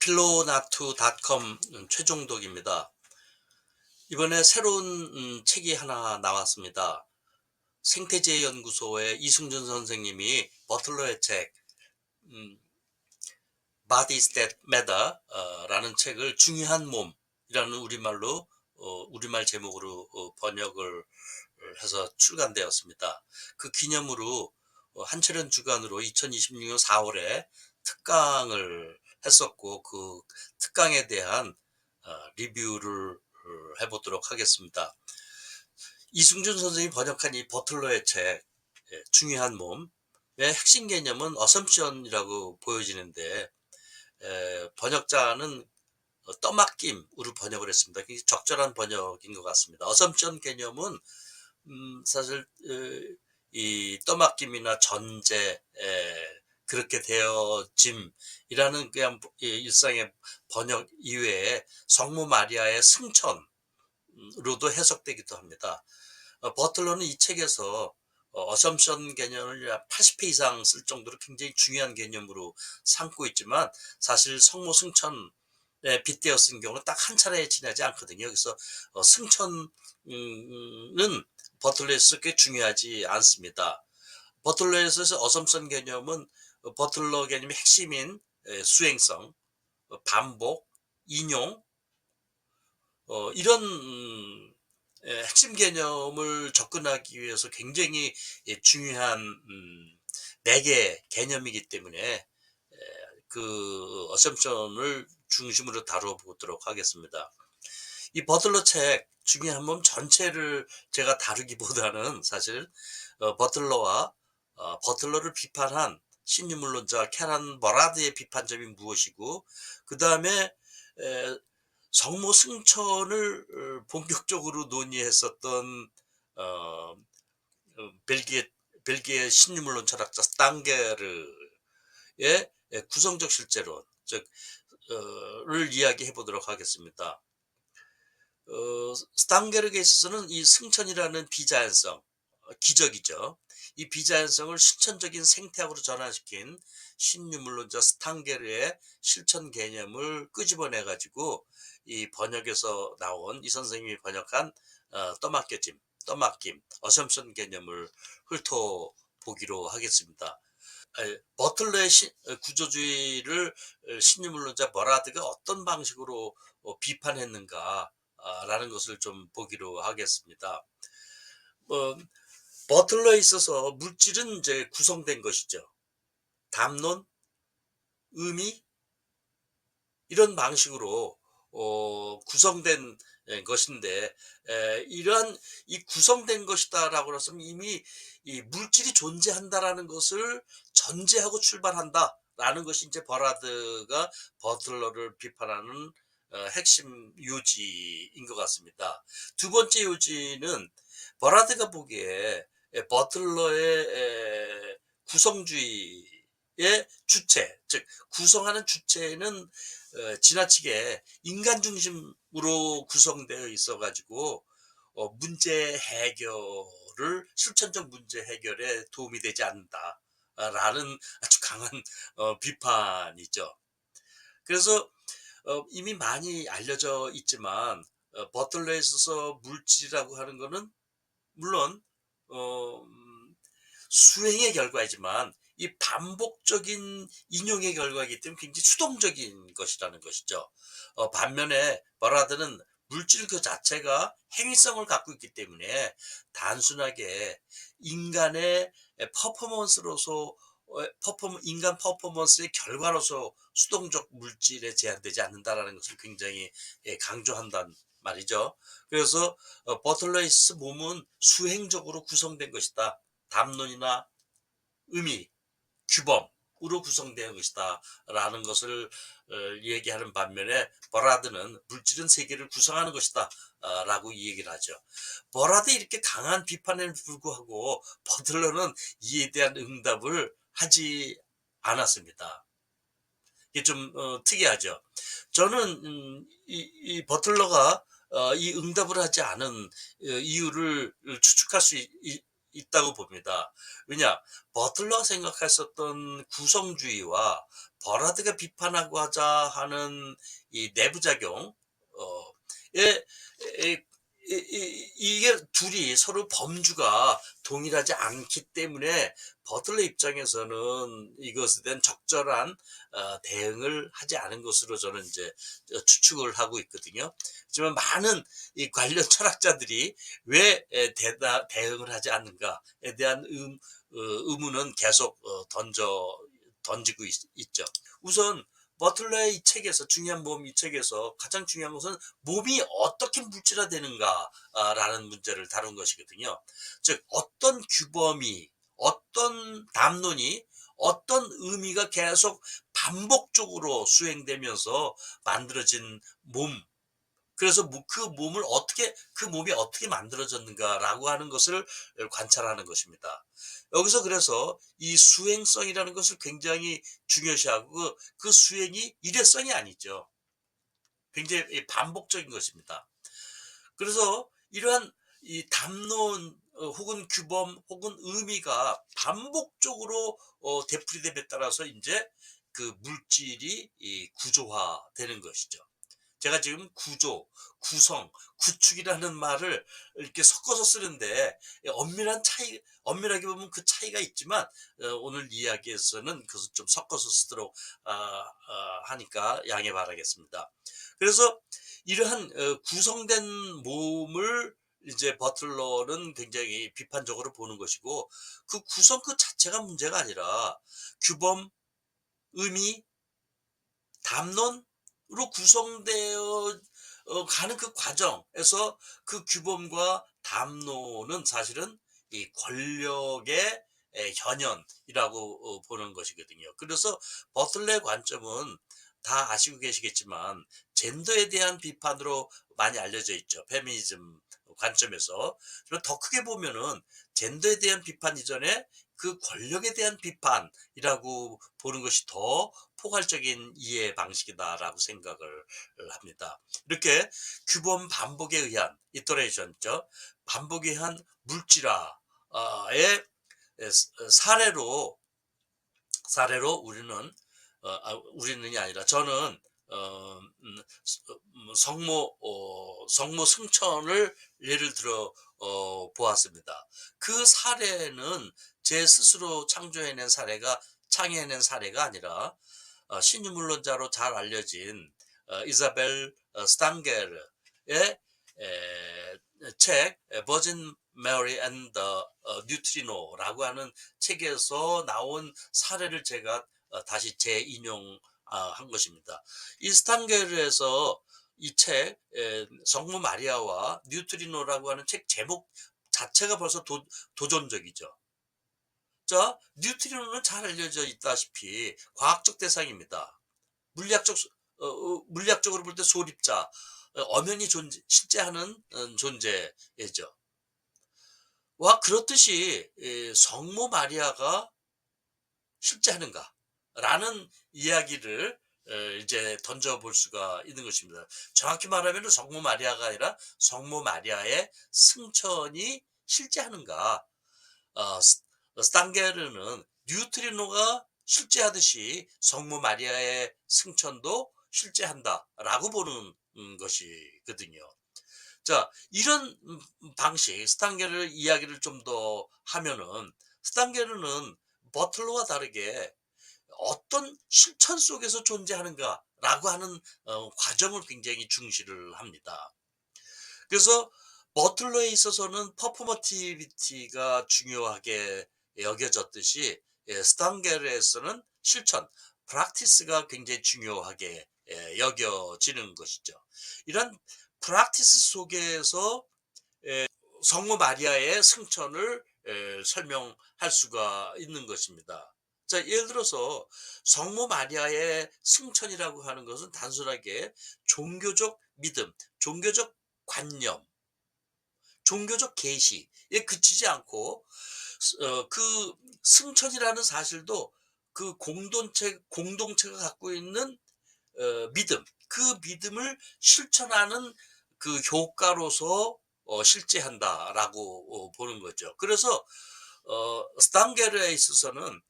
필로나투닷컴 최종독입니다. 이번에 새로운 책이 하나 나왔습니다. 생태지혜연구소의 이승준 선생님이 버틀러의 책 음, Bodies That Matter 라는 책을 중요한 몸이라는 우리말 제목으로 번역을 해서 출간되었습니다. 그 기념으로 한철연 주간으로 2026년 4월에 특강을 했었고, 그 특강에 대한 리뷰를 해보도록 하겠습니다. 이승준 선생님이 번역한 이 버틀러의 책 중요한 몸의 핵심 개념은 어섬션이라고 보여지는데, 번역자는 떠맡김으로 번역을 했습니다. 굉장히 적절한 번역인 것 같습니다. 어섬션 개념은 사실 이 떠맡김이나 전제, 그렇게 되어짐이라는 그냥 일상의 번역 이외에 성모 마리아의 승천으로도 해석되기도 합니다. 버틀러는 이 책에서 어섬션 개념을 80회 이상 쓸 정도로 굉장히 중요한 개념으로 삼고 있지만, 사실 성모 승천에 빗대어 쓴 경우는 딱 한 차례 지나지 않거든요. 그래서 승천은 버틀러에서 꽤 중요하지 않습니다. 버틀러에서 어섬션 개념은 버틀러 개념의 핵심인 수행성, 반복, 인용, 이런 핵심 개념을 접근하기 위해서 굉장히 중요한 4개 개념이기 때문에 그 어셈션을 중심으로 다뤄보도록 하겠습니다. 이 버틀러 책 중요한 몸 전체를 제가 다루기보다는 사실 버틀러와 버틀러를 비판한 신유물론자 캐런 버라드의 비판점이 무엇이고, 그 다음에 성모 승천을 본격적으로 논의했었던 어, 벨기에 신유물론 철학자 스탕게르의 구성적 실제론, 를 이야기해 보도록 하겠습니다. 스탕게르에 있어서는 이 승천이라는 비자연성, 기적이죠. 이 비자연성을 실천적인 생태학으로 전환시킨 신유물론자 스탕게르의 실천 개념을 끄집어내 가지고 이 번역에서 나온 이 선생님이 번역한 떠맡김, 어셈션 개념을 훑어보기로 하겠습니다. 버틀러의 구조주의를 신유물론자 버라드가 어떤 방식으로 비판했는가 라는 것을 좀 보기로 하겠습니다. 뭐, 버틀러에 있어서 물질은 이제 구성된 것이죠. 담론, 의미, 이런 방식으로 구성된 것인데, 이러한 이 구성된 것이다라고 했으면 이미 이 물질이 존재한다라는 것을 전제하고 출발한다라는 것이 이제 버라드가 버틀러를 비판하는 핵심 요지인 것 같습니다. 두 번째 요지는 버라드가 보기에 버틀러의 구성주의의 주체, 즉 구성하는 주체는 지나치게 인간 중심으로 구성되어 있어 가지고 문제 해결을 실천적 문제 해결에 도움이 되지 않는다라는 아주 강한 비판이죠. 그래서 이미 많이 알려져 있지만 버틀러에 있어서 물질이라고 하는 거는 물론 어 수행의 결과이지만 이 반복적인 인용의 결과이기 때문에 굉장히 수동적인 것이라는 것이죠. 반면에 버라드는 물질 그 자체가 행위성을 갖고 있기 때문에 단순하게 인간의 퍼포먼스로서 인간 퍼포먼스의 결과로서 수동적 물질에 제한되지 않는다라는 것을 굉장히 강조한단 말이죠. 그래서 버틀러이스 몸은 수행적으로 구성된 것이다. 담론이나 의미, 규범으로 구성된 것이다 라는 것을 얘기하는 반면에, 버라드는 물질은 세계를 구성하는 것이다 라고 이 얘기를 하죠. 버라드 이렇게 강한 비판에도 불구하고 버틀러는 이에 대한 응답을 하지 않았습니다. 이게 좀 특이하죠. 저는 이 버틀러가 이 응답을 하지 않은 이유를 추측할 수 있다고 봅니다. 왜냐, 버틀러가 생각했었던 구성주의와 버라드가 비판하고 하자 하는 이 내부작용, 에, 에, 이게 둘이 서로 범주가 동일하지 않기 때문에 버틀러 입장에서는 이것에 대한 적절한 대응을 하지 않은 것으로 저는 이제 추측을 하고 있거든요. 하지만 많은 이 관련 철학자들이 왜 대응을 하지 않는가에 대한 의문은 계속 던지고 있죠. 우선 버틀러의 이 책에서 중요한 몸 이 책에서 가장 중요한 것은 몸이 어떻게 물질화되는가라는 문제를 다룬 것이거든요. 즉 어떤 규범이 어떤 담론이 어떤 의미가 계속 반복적으로 수행되면서 만들어진 몸, 그래서 그 몸이 어떻게 만들어졌는가라고 하는 것을 관찰하는 것입니다. 여기서 그래서 이 수행성이라는 것을 굉장히 중요시하고 그 수행이 일회성이 아니죠. 굉장히 반복적인 것입니다. 그래서 이러한 이 담론 혹은 규범 혹은 의미가 반복적으로 되풀이됨에 따라서 이제 그 물질이 이 구조화되는 것이죠. 제가 지금 구조, 구성, 구축이라는 말을 이렇게 섞어서 쓰는데 엄밀하게 보면 그 차이가 있지만 오늘 이야기에서는 그것을 좀 섞어서 쓰도록 하니까 양해 바라겠습니다. 그래서 이러한 구성된 몸을 이제 버틀러는 굉장히 비판적으로 보는 것이고 그 구성 그 자체가 문제가 아니라 규범, 의미, 담론으로 구성되어 가는 그 과정에서 그 규범과 담론은 사실은 이 권력의 현현이라고 보는 것이거든요. 그래서 버틀러의 관점은 다 아시고 계시겠지만 젠더에 대한 비판으로 많이 알려져 있죠. 페미니즘 관점에서. 그리고 더 크게 보면은 젠더에 대한 비판 이전에 그 권력에 대한 비판이라고 보는 것이 더 포괄적인 이해 방식이다라고 생각을 합니다. 이렇게 규범 반복에 의한 이터레이션죠. 반복에 의한 물질화의 사례로 우리는 우리는이 아니라 저는 성모 승천을 예를 들어 보았습니다. 그 사례는 제 스스로 창의해낸 사례가 아니라 신유물론자로 잘 알려진 이사벨 스탄게르의 책 버진 메리 앤 더 뉴트리노라고 하는 책에서 나온 사례를 제가 다시 재인용한 것입니다. 이 스탄게르에서 이 책 성모 마리아와 뉴트리노라고 하는 책 제목 자체가 벌써 도전적이죠. 자, 뉴트리노는 잘 알려져 있다시피 과학적 대상입니다. 물리학적 물리학적으로 볼 때 소립자, 엄연히 실제하는 존재죠. 와 그렇듯이 성모 마리아가 실제하는가라는 이야기를 이제 던져볼 수가 있는 것입니다. 정확히 말하면 성모 마리아가 아니라 성모 마리아의 승천이 실제하는가. 스탄게르는 뉴트리노가 실제하듯이 성모 마리아의 승천도 실제한다라고 보는 것이거든요. 자, 이런 방식, 스탄게르 이야기를 좀 더 하면은 스탄게르는 버틀러와 다르게 어떤 실천 속에서 존재하는가라고 하는 과정을 굉장히 중시를 합니다. 그래서 버틀러에 있어서는 퍼포머티비티가 중요하게 여겨졌듯이 스탄게르에서는 실천, 프랙티스가 굉장히 중요하게 여겨지는 것이죠. 이런 프랙티스 속에서 성모 마리아의 승천을 설명할 수가 있는 것입니다. 자, 예를 들어서 성모 마리아의 승천이라고 하는 것은 단순하게 종교적 믿음, 종교적 관념, 종교적 계시에 그치지 않고 그 승천이라는 사실도 그 공동체가 갖고 있는 믿음, 그 믿음을 실천하는 그 효과로서 실제한다라고 보는 거죠. 그래서 스탄게르에 있어서는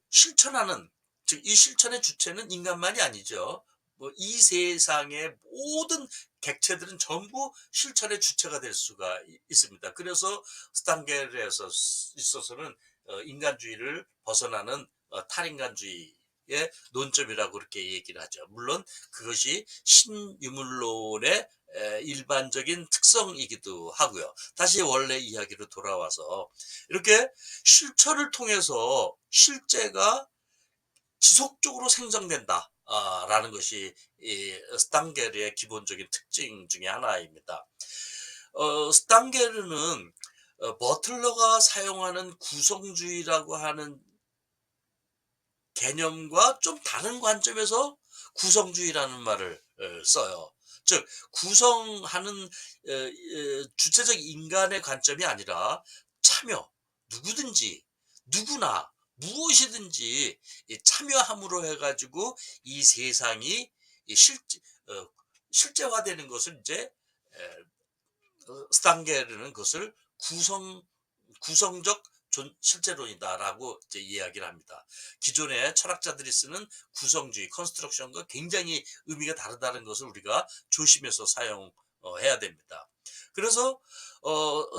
실천하는 즉 이 실천의 주체는 인간만이 아니죠. 뭐 이 세상의 모든 객체들은 전부 실천의 주체가 될 수가 있습니다. 그래서 스탄겔에서 있어서는 인간주의를 벗어나는 탈인간주의의 논점이라고 그렇게 얘기를 하죠. 물론 그것이 신유물론의 일반적인 특성이기도 하고요. 다시 원래 이야기로 돌아와서 이렇게 실천을 통해서 실제가 지속적으로 생성된다. 라는 것이 이 스탕게르의 기본적인 특징 중에 하나입니다. 스탕게르는 버틀러가 사용하는 구성주의라고 하는 개념과 좀 다른 관점에서 구성주의라는 말을 써요. 즉 구성하는 주체적 인간의 관점이 아니라 참여, 누구든지 누구나 무엇이든지 이 참여함으로 해 가지고 이 세상이 이 어 실제화되는 것을 이제 스탕게르는 그것을 구성적 실제론이다라고 이제 이야기를 합니다. 기존의 철학자들이 쓰는 구성주의, 컨스트럭션과 굉장히 의미가 다르다는 것을 우리가 조심해서 사용해야 됩니다. 그래서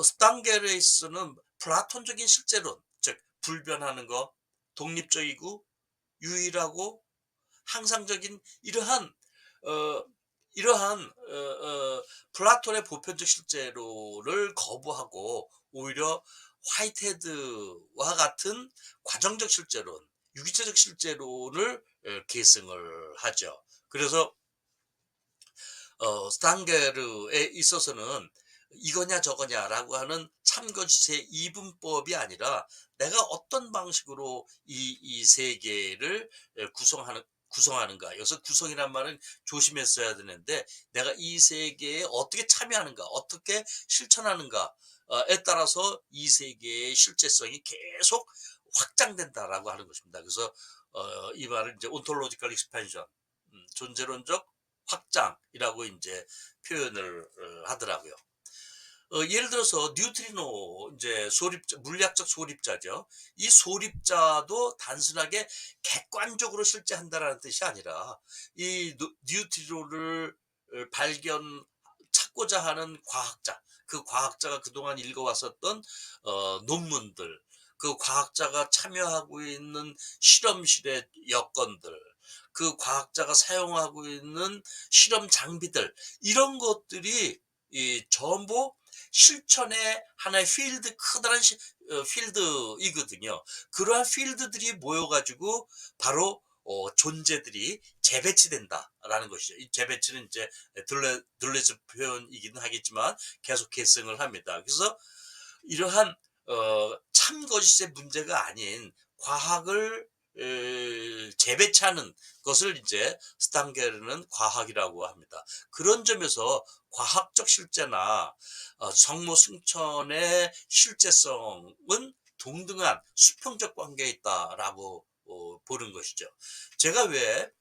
스탕게르에 있어서는 플라톤적인 실제론, 즉 불변하는 것, 독립적이고 유일하고 항상적인 어, 플라톤의 보편적 실제로를 거부하고 오히려 화이트헤드와 같은 과정적 실제론, 유기체적 실제론을 계승을 하죠. 그래서 스탕게르에 있어서는 이거냐 저거냐라고 하는 참거짓의 이분법이 아니라 내가 어떤 방식으로 이 세계를 구성하는가. 여기서 구성이란 말은 조심했어야 되는데 내가 이 세계에 어떻게 참여하는가, 어떻게 실천하는가에 따라서 이 세계의 실제성이 계속 확장된다라고 하는 것입니다. 그래서 이 말을 이제 온톨로지컬 익스펜션, 존재론적 확장이라고 이제 표현을 하더라고요. 예를 들어서 뉴트리노 이제 소립자, 물리학적 소립자죠. 이 소립자도 단순하게 객관적으로 실제한다라는 뜻이 아니라 이 뉴트리노를 찾고자 하는 과학자, 그 과학자가 그동안 읽어왔었던 논문들, 그 과학자가 참여하고 있는 실험실의 여건들, 그 과학자가 사용하고 있는 실험 장비들, 이런 것들이 이 전부 실천의 하나의 커다란 필드이거든요. 그러한 필드들이 모여가지고 바로 존재들이 재배치된다라는 것이죠. 이 재배치는 이제 들레즈 표현이기는 하겠지만 계속 계승을 합니다. 그래서 이러한 참거짓의 문제가 아닌 과학을 재배치하는 것을 이제 스탕게르는 과학이라고 합니다. 그런 점에서 과학적 실제나 성모 승천의 실제성은 동등한 수평적 관계에 있다라고 보는 것이죠. 제가 왜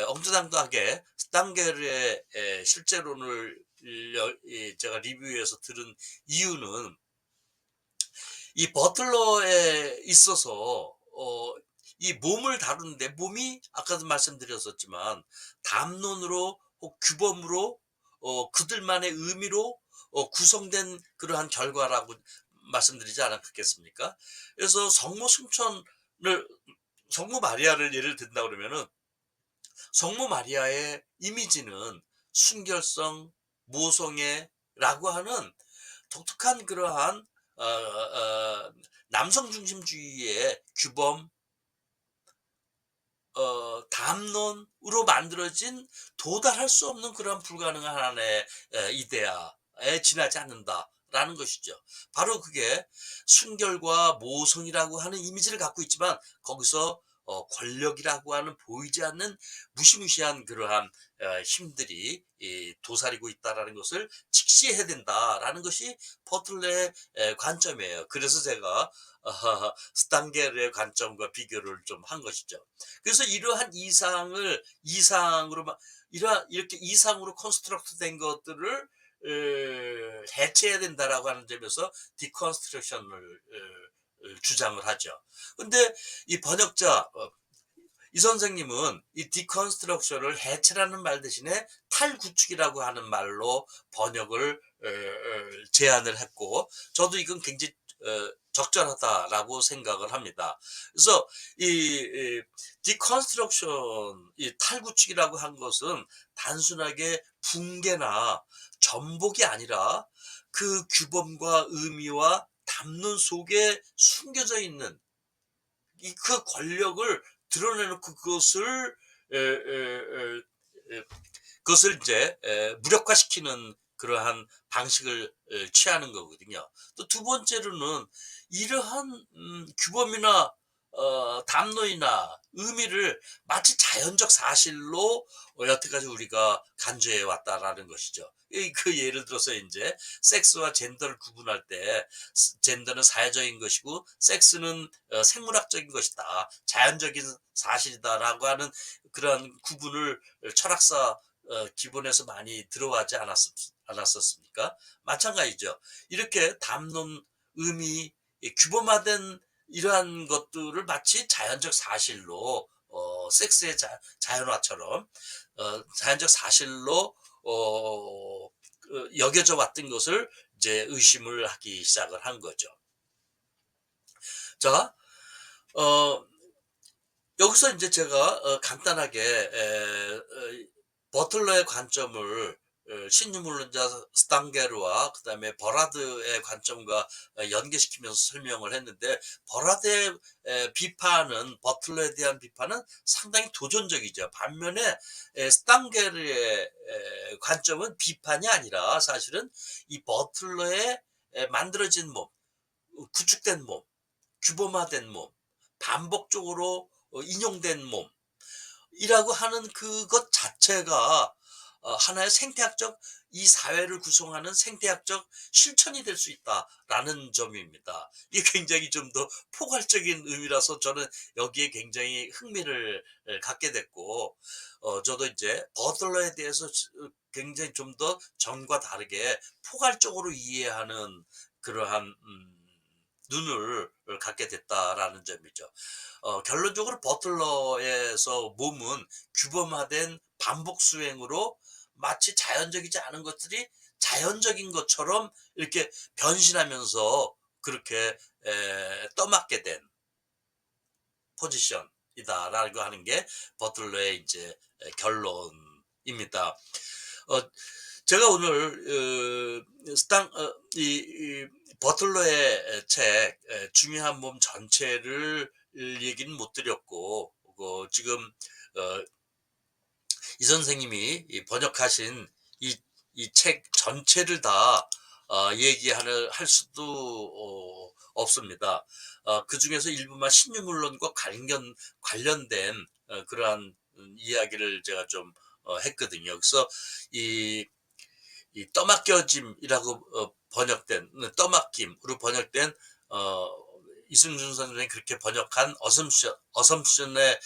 엉뚱당하게 스탕게르의 실제론을 제가 리뷰에서 들은 이유는 이 버틀러에 있어서 이 몸을 다루는데 몸이 아까도 말씀드렸었지만 담론으로 혹 규범으로 그들만의 의미로 구성된 그러한 결과라고 말씀드리지 않았겠습니까? 그래서 성모 마리아를 예를 든다 그러면은 성모 마리아의 이미지는 순결성, 모성애라고 하는 독특한 그러한 남성 중심주의의 규범, 담론으로 만들어진 도달할 수 없는 그런 불가능한 하나의 이데아에 지나지 않는다라는 것이죠. 바로 그게 순결과 모성이라고 하는 이미지를 갖고 있지만 거기서 권력이라고 하는 보이지 않는 무시무시한 그러한 힘들이 도사리고 있다라는 것을 직시해야 된다라는 것이 버틀레의 관점이에요. 그래서 제가 스탕게르의 관점과 비교를 좀 한 것이죠. 그래서 이러한 이렇게 이상으로 컨스트럭트 된 것들을 해체해야 된다라고 하는 점에서 디컨스트럭션을 주장을 하죠. 근데 이 번역자 이 선생님은 이 디컨스트럭션을 해체라는 말 대신에 탈구축이라고 하는 말로 번역을 제안을 했고, 저도 이건 굉장히 적절하다라고 생각을 합니다. 그래서 이 디컨스트럭션, 이 탈구축이라고 한 것은 단순하게 붕괴나 전복이 아니라 그 규범과 의미와 담론 속에 숨겨져 있는 이 그 권력을 드러내놓고 그것을 그것을 이제 무력화시키는 그러한 방식을 취하는 거거든요. 또 두 번째로는 이러한 규범이나 담론이나 의미를 마치 자연적 사실로 여태까지 우리가 간주해 왔다라는 것이죠. 그 예를 들어서 이제 섹스와 젠더를 구분할 때 젠더는 사회적인 것이고 섹스는 생물학적인 것이다. 자연적인 사실이다라고 하는 그런 구분을 철학사 기본에서 많이 들어가지 않았었습니까? 마찬가지죠. 이렇게 담론, 의미, 규범화된 이러한 것들을 마치 자연적 사실로 섹스의 자연화처럼 자연적 사실로 여겨져 왔던 것을 이제 의심을 하기 시작을 한 거죠. 자, 어, 여기서 이제 제가 간단하게 버틀러의 관점을 신유물론자 스탕게르와 그다음에 버라드의 관점과 연계시키면서 설명을 했는데, 버라드의 비판은, 버틀러에 대한 비판은 상당히 도전적이죠. 반면에 스탕게르의 관점은 비판이 아니라 사실은 이 버틀러의 만들어진 몸, 구축된 몸, 규범화된 몸, 반복적으로 인용된 몸이라고 하는 그것 자체가 하나의 생태학적, 이 사회를 구성하는 생태학적 실천이 될 수 있다라는 점입니다. 이게 굉장히 좀 더 포괄적인 의미라서 저는 여기에 굉장히 흥미를 갖게 됐고, 저도 이제 버틀러에 대해서 굉장히 좀 더 전과 다르게 포괄적으로 이해하는 그러한 눈을 갖게 됐다라는 점이죠. 결론적으로 버틀러에서 몸은 규범화된 반복 수행으로 마치 자연적이지 않은 것들이 자연적인 것처럼 이렇게 변신하면서 그렇게 떠맡게 된 포지션이다라고 하는 게 버틀러의 이제 결론입니다. 어, 제가 오늘 이 버틀러의 책 중요한 몸 전체를 얘기는 못 드렸고, 지금 어, 이 선생님이 번역하신 이 책 전체를 다 얘기하는 할 수도 없습니다. 그 중에서 일부만 신유물론과 관련된 그러한 이야기를 제가 좀 했거든요. 그래서 이 떠맡겨짐이라고 번역된, 떠맡김으로 번역된 이승준 선생이 그렇게 번역한 어섬션의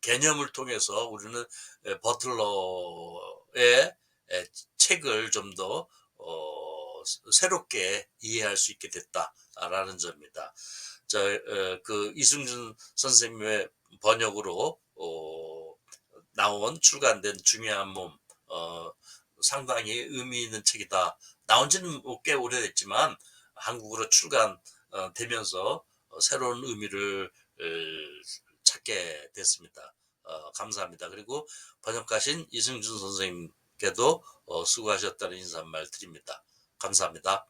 개념을 통해서 우리는 버틀러의 책을 좀 더 새롭게 이해할 수 있게 됐다라는 점입니다. 그 이승준 선생님의 번역으로 나온, 출간된 중요한 몸, 상당히 의미 있는 책이다. 나온 지는 꽤 오래됐지만 한국어로 출간되면서 새로운 의미를 찾게 됐습니다. 감사합니다. 그리고 번역하신 이승준 선생님께도 수고하셨다는 인사말 드립니다. 감사합니다.